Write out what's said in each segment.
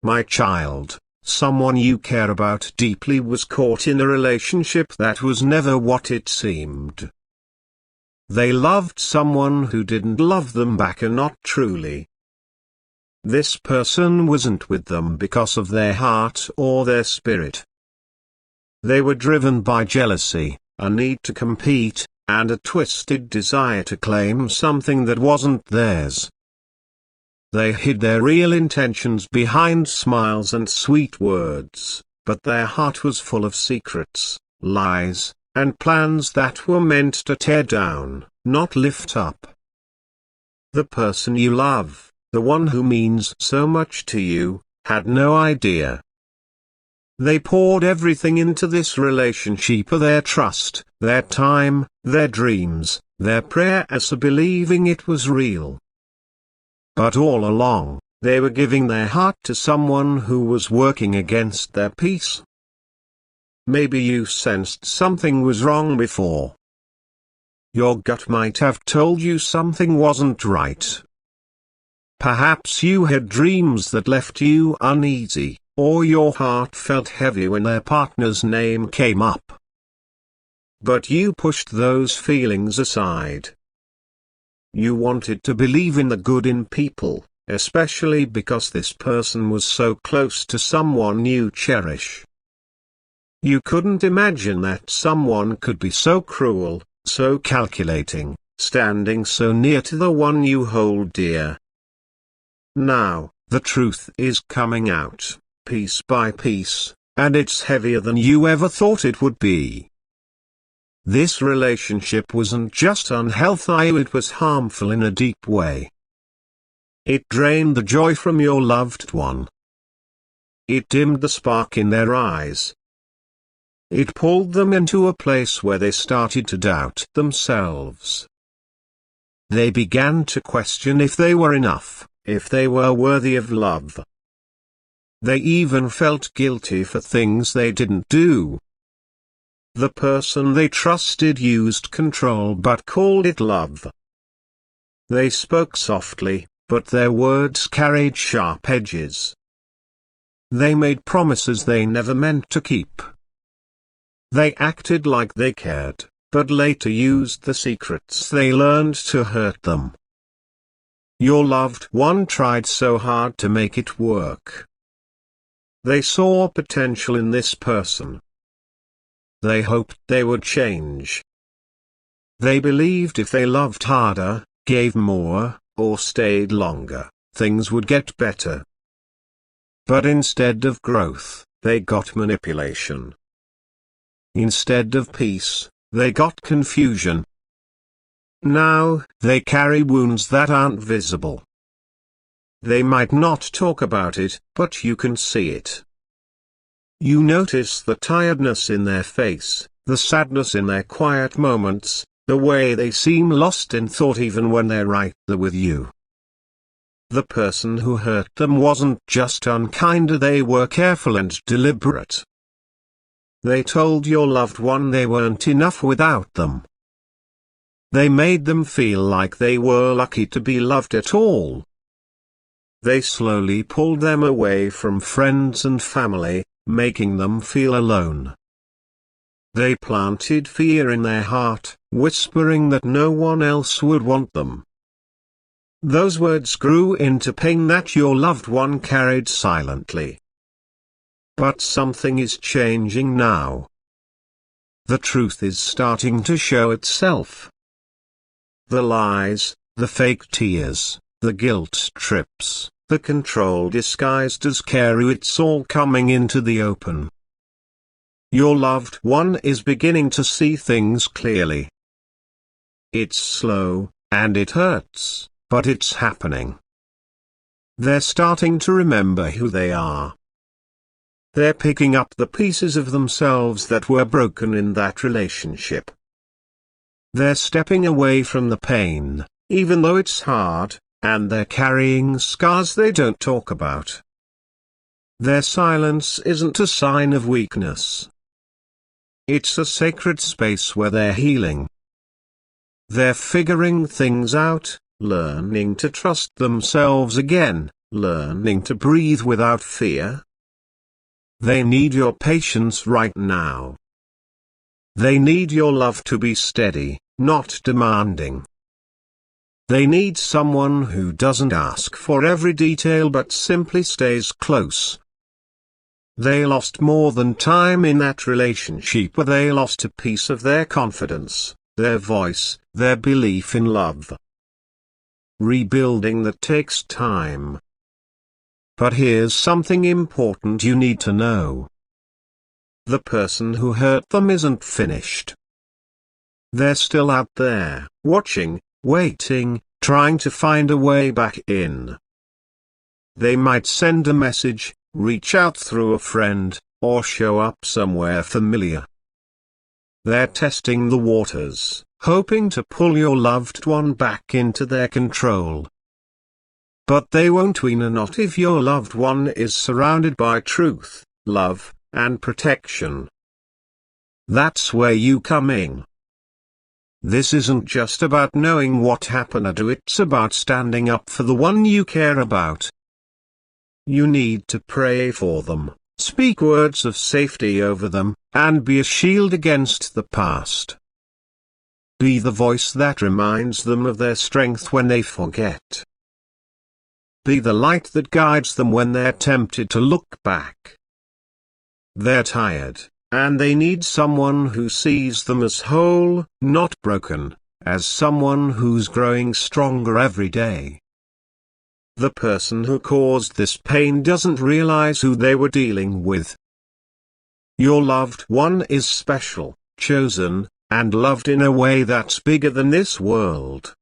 My child, someone you care about deeply was caught in a relationship that was never what it seemed. They loved someone who didn't love them back, and not truly. This person wasn't with them because of their heart or their spirit. They were driven by jealousy, a need to compete, and a twisted desire to claim something that wasn't theirs. They hid their real intentions behind smiles and sweet words, but their heart was full of secrets, lies, and plans that were meant to tear down, not lift up. The person you love, the one who means so much to you, had no idea. They poured everything into this relationship: their trust, their time, their dreams, their prayers, believing it was real. But all along, they were giving their heart to someone who was working against their peace. Maybe you sensed something was wrong before. Your gut might have told you something wasn't right. Perhaps you had dreams that left you uneasy, or your heart felt heavy when their partner's name came up. But you pushed those feelings aside. You wanted to believe in the good in people, especially because this person was so close to someone you cherish. You couldn't imagine that someone could be so cruel, so calculating, standing so near to the one you hold dear. Now, the truth is coming out, piece by piece, and it's heavier than you ever thought it would be. This relationship wasn't just unhealthy, it was harmful in a deep way. It drained the joy from your loved one. It dimmed the spark in their eyes. It pulled them into a place where they started to doubt themselves. They began to question if they were enough, if they were worthy of love. They even felt guilty for things they didn't do. The person they trusted used control but called it love. They spoke softly, but their words carried sharp edges. They made promises they never meant to keep. They acted like they cared, but later used the secrets they learned to hurt them. Your loved one tried so hard to make it work. They saw potential in this person. They hoped they would change. They believed if they loved harder, gave more, or stayed longer, things would get better. But instead of growth, they got manipulation. Instead of peace, they got confusion. Now, they carry wounds that aren't visible. They might not talk about it, but you can see it. You notice the tiredness in their face, the sadness in their quiet moments, the way they seem lost in thought even when they're right there with you. The person who hurt them wasn't just unkind, they were careful and deliberate. They told your loved one they weren't enough without them. They made them feel like they were lucky to be loved at all. They slowly pulled them away from friends and family, making them feel alone. They planted fear in their heart, whispering that no one else would want them. Those words grew into pain that your loved one carried silently. But something is changing now. The truth is starting to show itself. The lies, the fake tears, the guilt trips, the control disguised as care, it's all coming into the open. Your loved one is beginning to see things clearly. It's slow, and it hurts, but it's happening. They're starting to remember who they are. They're picking up the pieces of themselves that were broken in that relationship. They're stepping away from the pain, even though it's hard, and they're carrying scars they don't talk about. Their silence isn't a sign of weakness. It's a sacred space where they're healing. They're figuring things out, learning to trust themselves again, learning to breathe without fear. They need your patience right now. They need your love to be steady, not demanding. They need someone who doesn't ask for every detail but simply stays close. They lost more than time in that relationship, but they lost a piece of their confidence, their voice, their belief in love. Rebuilding that takes time. But here's something important you need to know. The person who hurt them isn't finished. They're still out there, watching, waiting, trying to find a way back in. They might send a message, reach out through a friend, or show up somewhere familiar. They're testing the waters, hoping to pull your loved one back into their control. But they won't win, not if your loved one is surrounded by truth, love, and protection. That's where you come in. This isn't just about knowing what happened, it's about standing up for the one you care about. You need to pray for them, speak words of safety over them, and be a shield against the past. Be the voice that reminds them of their strength when they forget. Be the light that guides them when they're tempted to look back. They're tired, and they need someone who sees them as whole, not broken, as someone who's growing stronger every day. The person who caused this pain doesn't realize who they were dealing with. Your loved one is special, chosen, and loved in a way that's bigger than this world.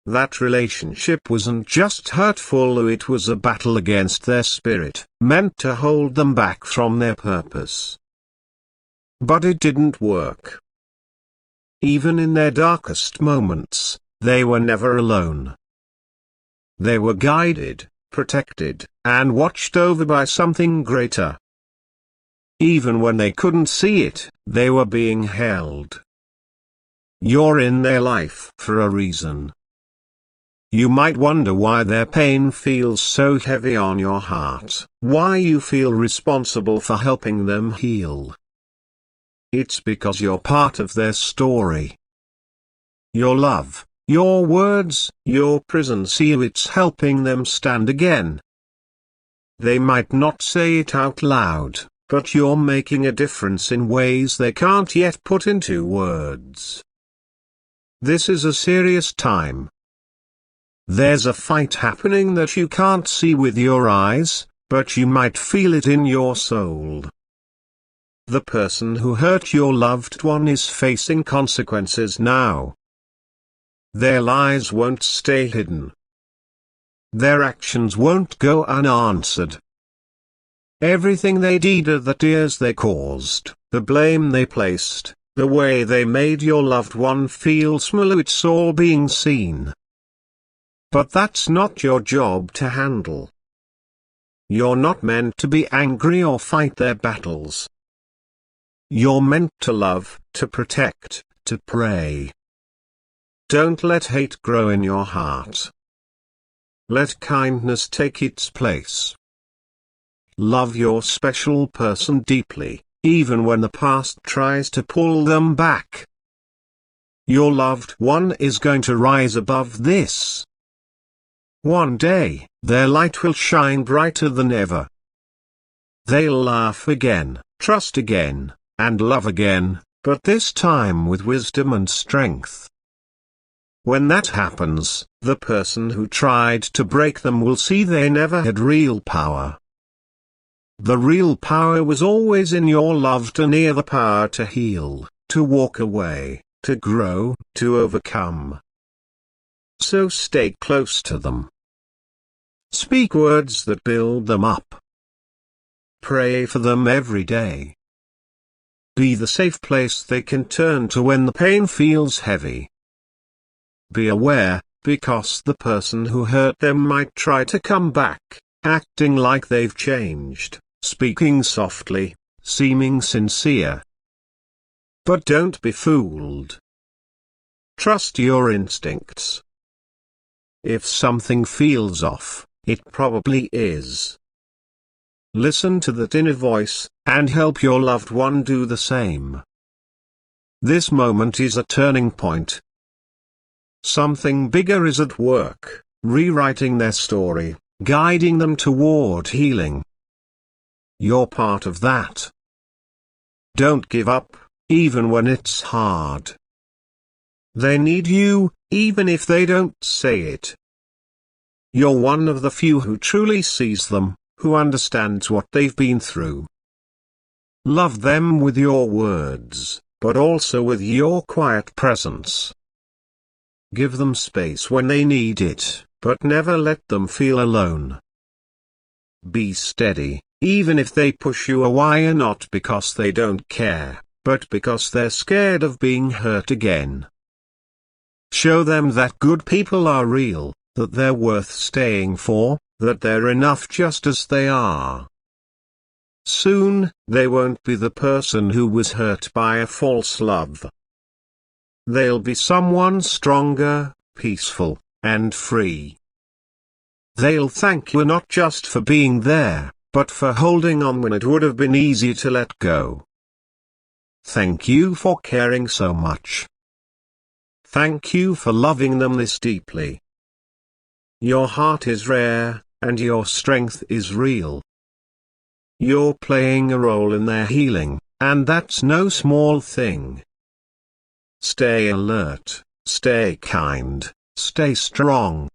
That relationship wasn't just hurtful, it was a battle against their spirit, meant to hold them back from their purpose. But it didn't work. Even in their darkest moments, they were never alone. They were guided, protected, and watched over by something greater. Even when they couldn't see it, they were being held. You're in their life for a reason. You might wonder why their pain feels so heavy on your heart, why you feel responsible for helping them heal. It's because you're part of their story. Your love, your words, your presence here, it's helping them stand again. They might not say it out loud, but you're making a difference in ways they can't yet put into words. This is a serious time. There's a fight happening that you can't see with your eyes, but you might feel it in your soul. The person who hurt your loved one is facing consequences now. Their lies won't stay hidden. Their actions won't go unanswered. Everything they did, the tears they caused, the blame they placed, the way they made your loved one feel small, it's all being seen. But that's not your job to handle. You're not meant to be angry or fight their battles. You're meant to love, to protect, to pray. Don't let hate grow in your heart. Let kindness take its place. Love your special person deeply, even when the past tries to pull them back. Your loved one is going to rise above this. One day, their light will shine brighter than ever. They'll laugh again, trust again, and love again, but this time with wisdom and strength. When that happens, the person who tried to break them will see they never had real power. The real power was always in your loved one ear, the power to heal, to walk away, to grow, to overcome. So stay close to them. Speak words that build them up. Pray for them every day. Be the safe place they can turn to when the pain feels heavy. Be aware, because the person who hurt them might try to come back, acting like they've changed, speaking softly, seeming sincere. But don't be fooled. Trust your instincts. If something feels off, it probably is. Listen to that inner voice, and help your loved one do the same. This moment is a turning point. Something bigger is at work, rewriting their story, guiding them toward healing. You're part of that. Don't give up, even when it's hard. They need you, even if they don't say it. You're one of the few who truly sees them, who understands what they've been through. Love them with your words, but also with your quiet presence. Give them space when they need it, but never let them feel alone. Be steady, even if they push you away, not because they don't care, but because they're scared of being hurt again. Show them that good people are real, that they're worth staying for, that they're enough just as they are. Soon, they won't be the person who was hurt by a false love. They'll be someone stronger, peaceful, and free. They'll thank you not just for being there, but for holding on when it would have been easy to let go. Thank you for caring so much. Thank you for loving them this deeply. Your heart is rare, and your strength is real. You're playing a role in their healing, and that's no small thing. Stay alert, stay kind, stay strong.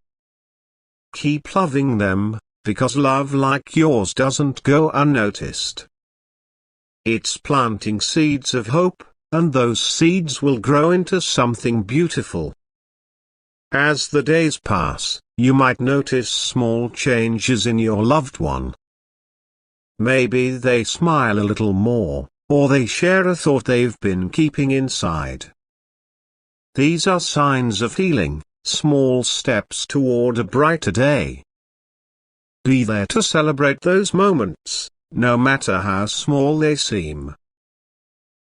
Keep loving them, because love like yours doesn't go unnoticed. It's planting seeds of hope, and those seeds will grow into something beautiful. As the days pass, you might notice small changes in your loved one. Maybe they smile a little more, or they share a thought they've been keeping inside. These are signs of healing, small steps toward a brighter day. Be there to celebrate those moments, no matter how small they seem.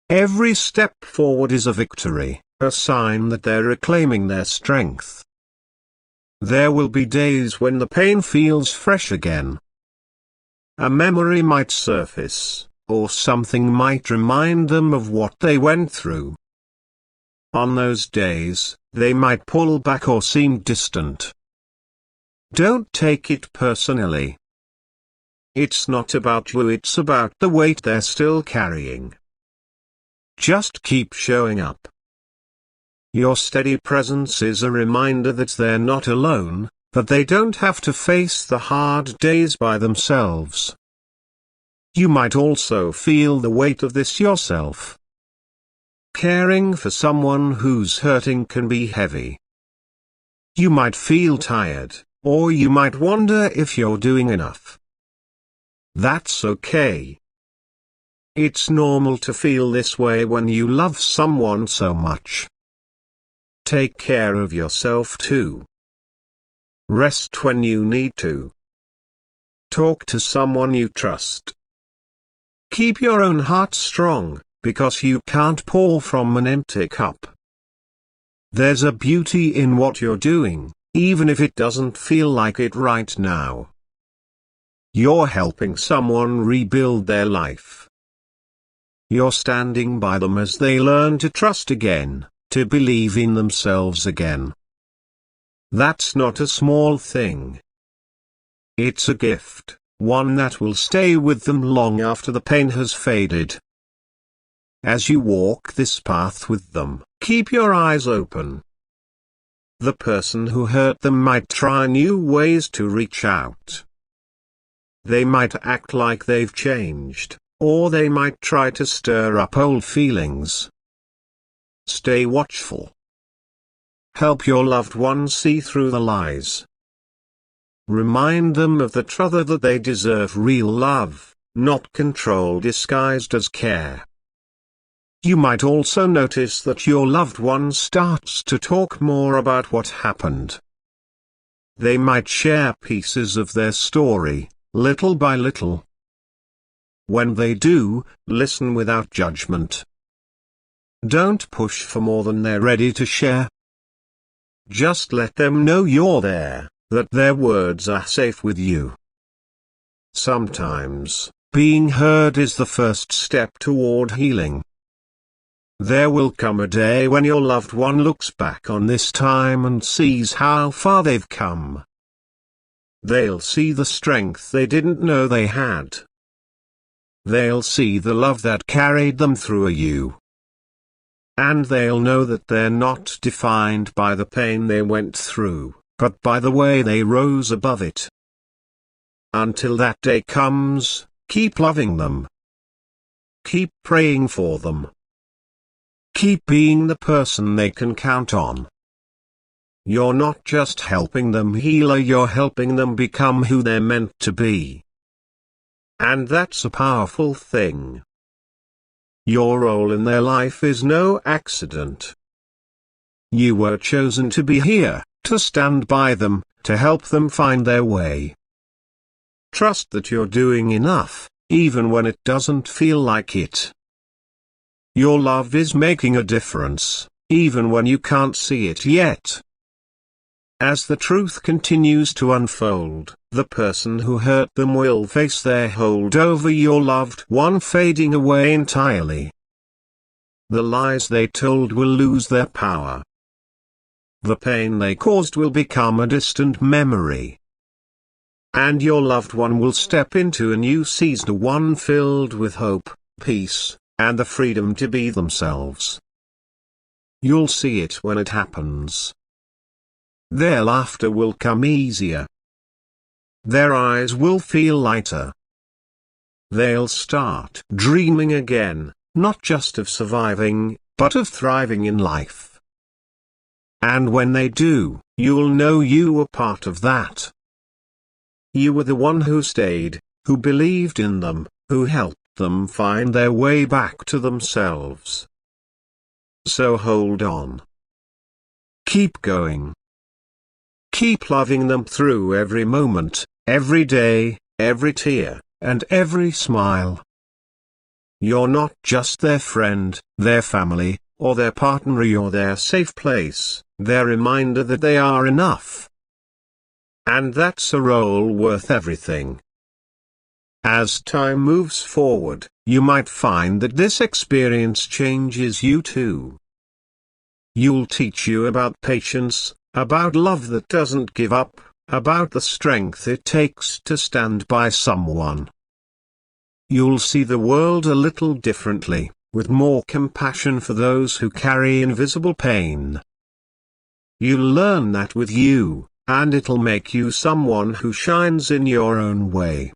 Every step forward is a victory, a sign that they're reclaiming their strength. There will be days when the pain feels fresh again. A memory might surface, or something might remind them of what they went through. On those days, they might pull back or seem distant. Don't take it personally. It's not about you, it's about the weight they're still carrying. Just keep showing up. Your steady presence is a reminder that they're not alone, that they don't have to face the hard days by themselves. You might also feel the weight of this yourself. Caring for someone who's hurting can be heavy. You might feel tired, or you might wonder if you're doing enough. That's okay. It's normal to feel this way when you love someone so much. Take care of yourself too. Rest when you need to. Talk to someone you trust. Keep your own heart strong, because you can't pour from an empty cup. There's a beauty in what you're doing, even if it doesn't feel like it right now. You're helping someone rebuild their life. You're standing by them as they learn to trust again, to believe in themselves again. That's not a small thing. It's a gift, one that will stay with them long after the pain has faded. As you walk this path with them, keep your eyes open. The person who hurt them might try new ways to reach out. They might act like they've changed, or they might try to stir up old feelings. Stay watchful. Help your loved one see through the lies. Remind them of the truth that they deserve real love, not control disguised as care. You might also notice that your loved one starts to talk more about what happened. They might share pieces of their story, little by little. When they do, listen without judgment. Don't push for more than they're ready to share. Just let them know you're there, that their words are safe with you. Sometimes, being heard is the first step toward healing. There will come a day when your loved one looks back on this time and sees how far they've come. They'll see the strength they didn't know they had. They'll see the love that carried them through you. And they'll know that they're not defined by the pain they went through, but by the way they rose above it. Until that day comes, keep loving them. Keep praying for them. Keep being the person they can count on. You're not just helping them heal, you're helping them become who they're meant to be. And that's a powerful thing. Your role in their life is no accident. You were chosen to be here, to stand by them, to help them find their way. Trust that you're doing enough, even when it doesn't feel like it. Your love is making a difference, even when you can't see it yet. As the truth continues to unfold, the person who hurt them will face their hold over your loved one fading away entirely. The lies they told will lose their power. The pain they caused will become a distant memory. And your loved one will step into a new season, one filled with hope, peace, and the freedom to be themselves. You'll see it when it happens. Their laughter will come easier. Their eyes will feel lighter. They'll start dreaming again, not just of surviving, but of thriving in life. And when they do, you'll know you were part of that. You were the one who stayed, who believed in them, who helped them find their way back to themselves. So hold on. Keep going. Keep loving them through every moment, every day, every tear, and every smile. You're not just their friend, their family, or their partner, you're their safe place, their reminder that they are enough. And that's a role worth everything. As time moves forward, you might find that this experience changes you too. You'll teach you about patience, about love that doesn't give up, about the strength it takes to stand by someone. You'll see the world a little differently, with more compassion for those who carry invisible pain. You'll learn that with you, and it'll make you someone who shines in your own way.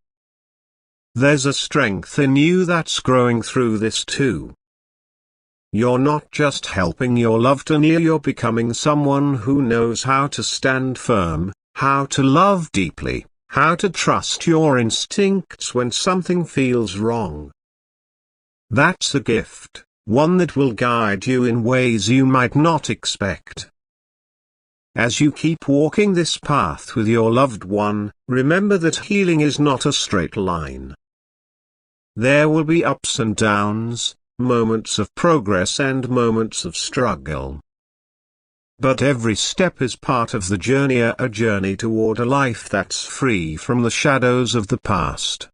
There's a strength in you that's growing through this too. You're not just helping your loved one, you're becoming someone who knows how to stand firm, how to love deeply, how to trust your instincts when something feels wrong. That's a gift, one that will guide you in ways you might not expect. As you keep walking this path with your loved one, remember that healing is not a straight line. There will be ups and downs, moments of progress and moments of struggle. But every step is part of the journey, a journey toward a life that's free from the shadows of the past.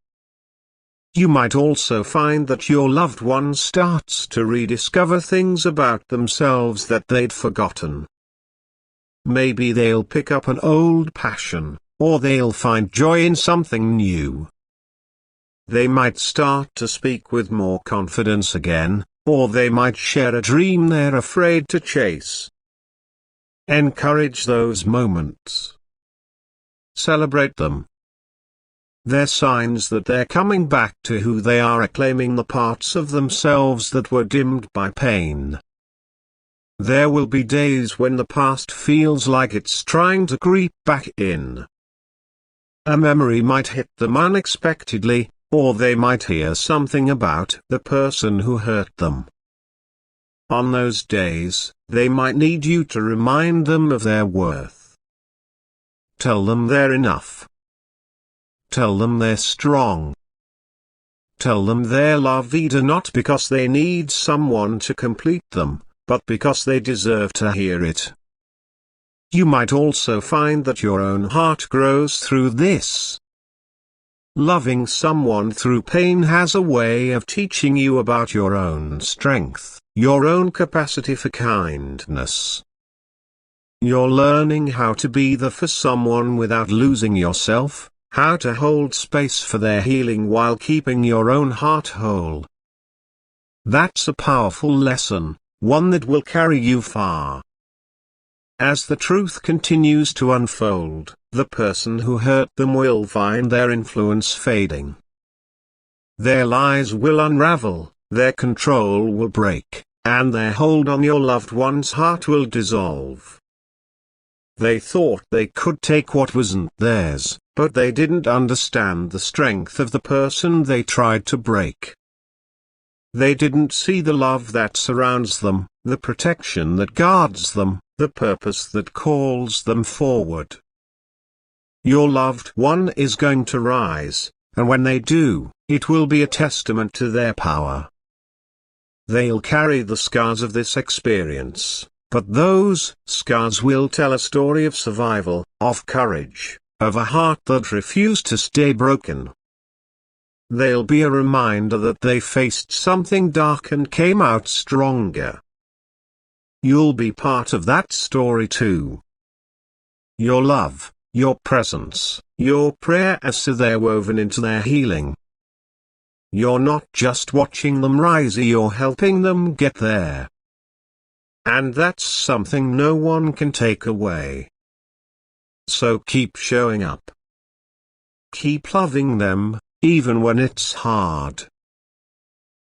You might also find that your loved one starts to rediscover things about themselves that they'd forgotten. Maybe they'll pick up an old passion, or they'll find joy in something new. They might start to speak with more confidence again, or they might share a dream they're afraid to chase. Encourage those moments. Celebrate them. They're signs that they're coming back to who they are, reclaiming the parts of themselves that were dimmed by pain. There will be days when the past feels like it's trying to creep back in. A memory might hit them unexpectedly, or they might hear something about the person who hurt them. On those days, they might need you to remind them of their worth. Tell them they're enough. Tell them they're strong. Tell them they're loved, not because they need someone to complete them, but because they deserve to hear it. You might also find that your own heart grows through this. Loving someone through pain has a way of teaching you about your own strength, your own capacity for kindness. You're learning how to be there for someone without losing yourself, how to hold space for their healing while keeping your own heart whole. That's a powerful lesson, one that will carry you far. As the truth continues to unfold, the person who hurt them will find their influence fading. Their lies will unravel, their control will break, and their hold on your loved one's heart will dissolve. They thought they could take what wasn't theirs, but they didn't understand the strength of the person they tried to break. They didn't see the love that surrounds them, the protection that guards them, the purpose that calls them forward. Your loved one is going to rise, and when they do, it will be a testament to their power. They'll carry the scars of this experience, but those scars will tell a story of survival, of courage, of a heart that refused to stay broken. They'll be a reminder that they faced something dark and came out stronger. You'll be part of that story too. Your love, your presence, your prayers are there woven into their healing. You're not just watching them rise, you're helping them get there. And that's something no one can take away. So keep showing up. Keep loving them, even when it's hard.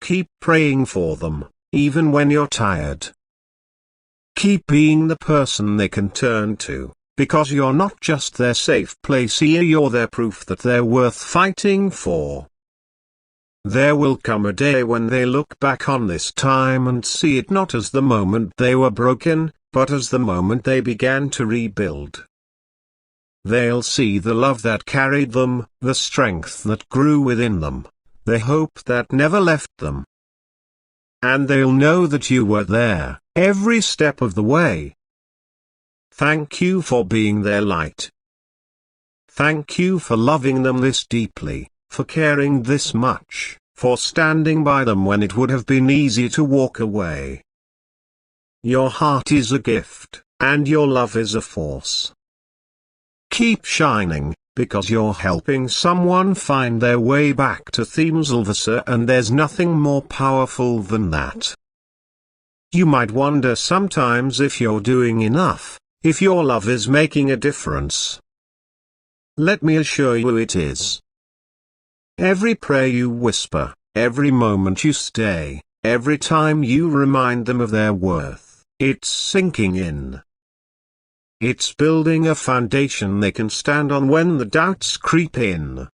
Keep praying for them, even when you're tired. Keep being the person they can turn to, because you're not just their safe place here, you're their proof that they're worth fighting for. There will come a day when they look back on this time and see it not as the moment they were broken, but as the moment they began to rebuild. They'll see the love that carried them, the strength that grew within them, the hope that never left them. And they'll know that you were there, every step of the way. Thank you for being their light. Thank you for loving them this deeply, for caring this much, for standing by them when it would have been easy to walk away. Your heart is a gift, and your love is a force. Keep shining, because you're helping someone find their way back to Theyll, and there's nothing more powerful than that. You might wonder sometimes if you're doing enough, if your love is making a difference. Let me assure you it is. Every prayer you whisper, every moment you stay, every time you remind them of their worth, it's sinking in. It's building a foundation they can stand on when the doubts creep in.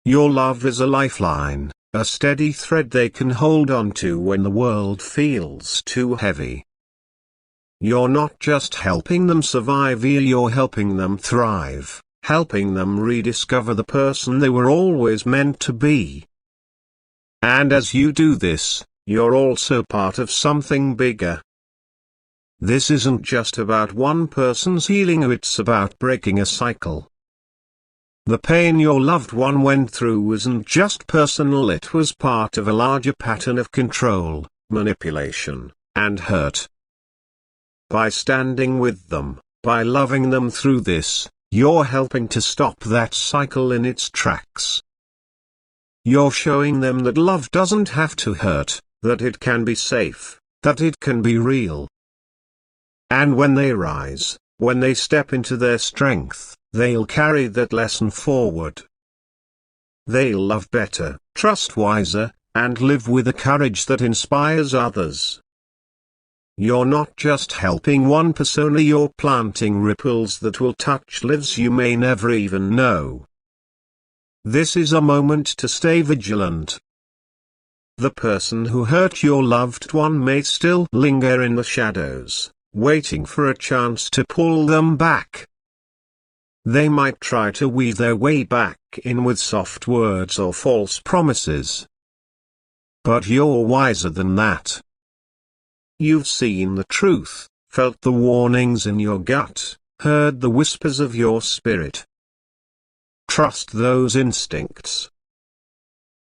Your love is a lifeline, a steady thread they can hold on to when the world feels too heavy. You're not just helping them survive, you're helping them thrive, helping them rediscover the person they were always meant to be. And as you do this, you're also part of something bigger. This isn't just about one person's healing, it's about breaking a cycle. The pain your loved one went through wasn't just personal, it was part of a larger pattern of control, manipulation, and hurt. By standing with them, by loving them through this, you're helping to stop that cycle in its tracks. You're showing them that love doesn't have to hurt, that it can be safe, that it can be real. And when they rise, when they step into their strength, they'll carry that lesson forward. They'll love better, trust wiser, and live with a courage that inspires others. You're not just helping one persona, you're planting ripples that will touch lives you may never even know. This is a moment to stay vigilant. The person who hurt your loved one may still linger in the shadows, waiting for a chance to pull them back. They might try to weave their way back in with soft words or false promises. But you're wiser than that. You've seen the truth, felt the warnings in your gut, heard the whispers of your spirit. Trust those instincts.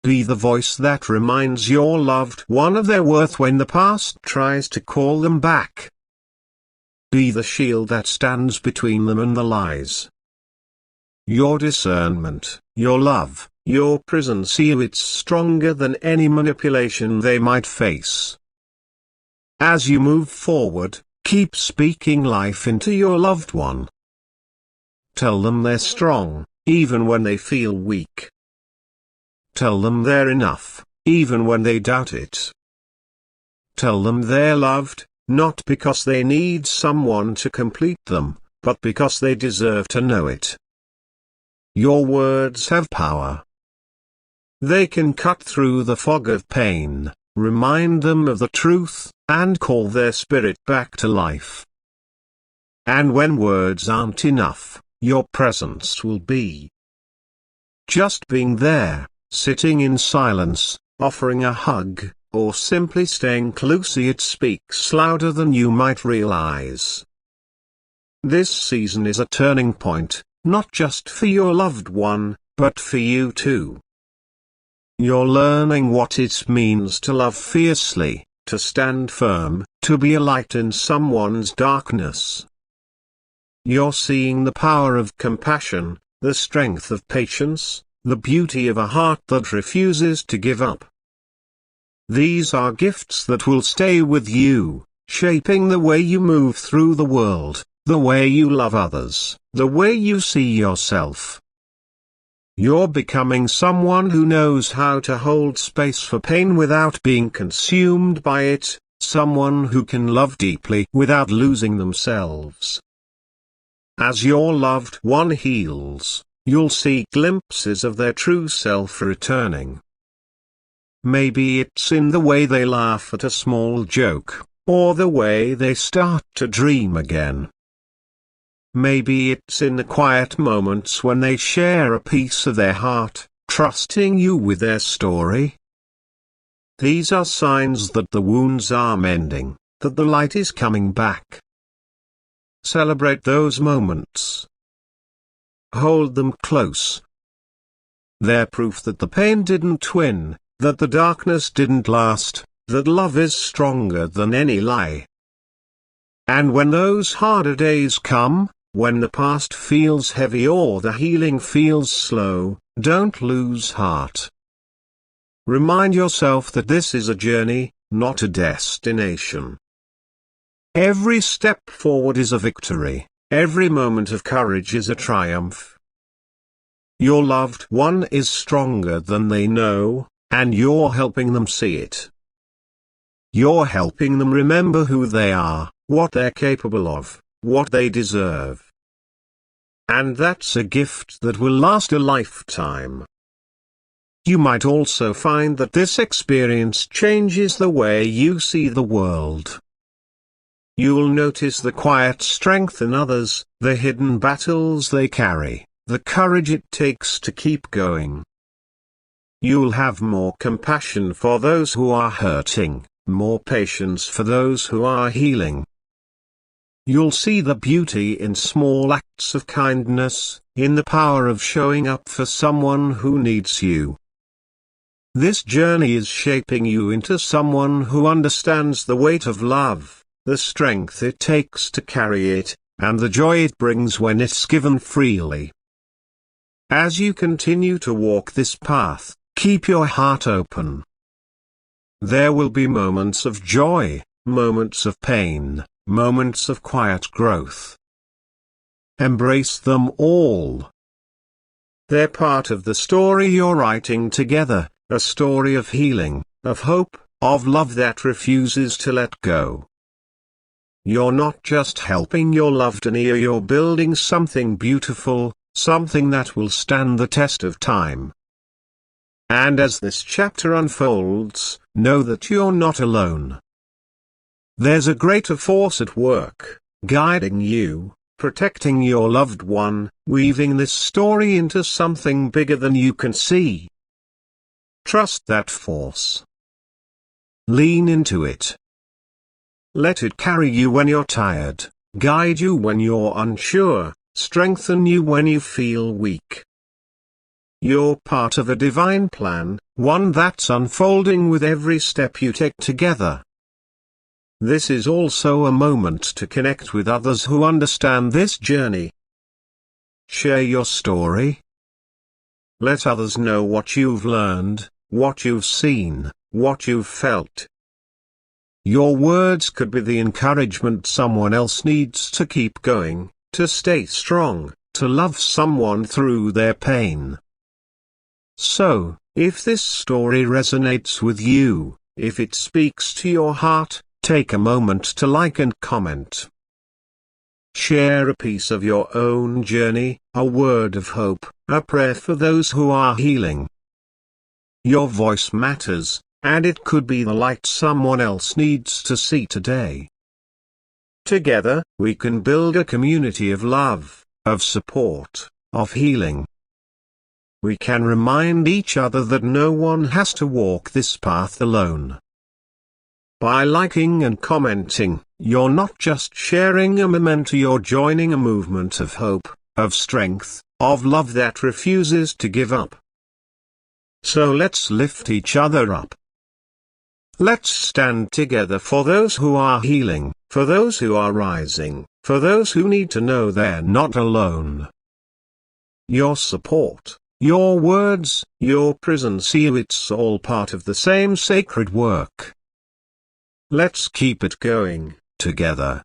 Be the voice that reminds your loved one of their worth when the past tries to call them back. Be the shield that stands between them and the lies. Your discernment, your love, your prison seal, it's stronger than any manipulation they might face. As you move forward, keep speaking life into your loved one. Tell them they're strong, even when they feel weak. Tell them they're enough, even when they doubt it. Tell them they're loved, not because they need someone to complete them, but because they deserve to know it. Your words have power. They can cut through the fog of pain, remind them of the truth, and call their spirit back to life. And when words aren't enough, your presence will be. Just being there, sitting in silence, offering a hug, or simply staying close, it speaks louder than you might realize. This season is a turning point, not just for your loved one, but for you too. You're learning what it means to love fiercely, to stand firm, to be a light in someone's darkness. You're seeing the power of compassion, the strength of patience, the beauty of a heart that refuses to give up. These are gifts that will stay with you, shaping the way you move through the world, the way you love others, the way you see yourself. You're becoming someone who knows how to hold space for pain without being consumed by it, someone who can love deeply without losing themselves. As your loved one heals, you'll see glimpses of their true self returning. Maybe it's in the way they laugh at a small joke, or the way they start to dream again. Maybe it's in the quiet moments when they share a piece of their heart, trusting you with their story. These are signs that the wounds are mending, that the light is coming back. Celebrate those moments. Hold them close. They're proof that the pain didn't win, that the darkness didn't last, that love is stronger than any lie. And when those harder days come, when the past feels heavy or the healing feels slow, don't lose heart. Remind yourself that this is a journey, not a destination. Every step forward is a victory, every moment of courage is a triumph. Your loved one is stronger than they know, and you're helping them see it. You're helping them remember who they are, what they're capable of, what they deserve. And that's a gift that will last a lifetime. You might also find that this experience changes the way you see the world. You'll notice the quiet strength in others, the hidden battles they carry, the courage it takes to keep going. You'll have more compassion for those who are hurting, more patience for those who are healing. You'll see the beauty in small acts of kindness, in the power of showing up for someone who needs you. This journey is shaping you into someone who understands the weight of love, the strength it takes to carry it, and the joy it brings when it's given freely. As you continue to walk this path, keep your heart open. There will be moments of joy, moments of pain, moments of quiet growth. Embrace them all. They're part of the story you're writing together, a story of healing, of hope, of love that refuses to let go. You're not just helping your loved one, you're building something beautiful, something that will stand the test of time. And as this chapter unfolds, know that you're not alone. There's a greater force at work, guiding you, protecting your loved one, weaving this story into something bigger than you can see. Trust that force. Lean into it. Let it carry you when you're tired, guide you when you're unsure, strengthen you when you feel weak. You're part of a divine plan, one that's unfolding with every step you take together. This is also a moment to connect with others who understand this journey. Share your story. Let others know what you've learned, what you've seen, what you've felt. Your words could be the encouragement someone else needs to keep going, to stay strong, to love someone through their pain. So, if this story resonates with you, if it speaks to your heart, take a moment to like and comment. Share a piece of your own journey, a word of hope, a prayer for those who are healing. Your voice matters, and it could be the light someone else needs to see today. Together, we can build a community of love, of support, of healing. We can remind each other that no one has to walk this path alone. By liking and commenting, you're not just sharing a memento, you're joining a movement of hope, of strength, of love that refuses to give up. So let's lift each other up. Let's stand together for those who are healing, for those who are rising, for those who need to know they're not alone. Your support, your words, your presence here, it's all part of the same sacred work. Let's keep it going, together.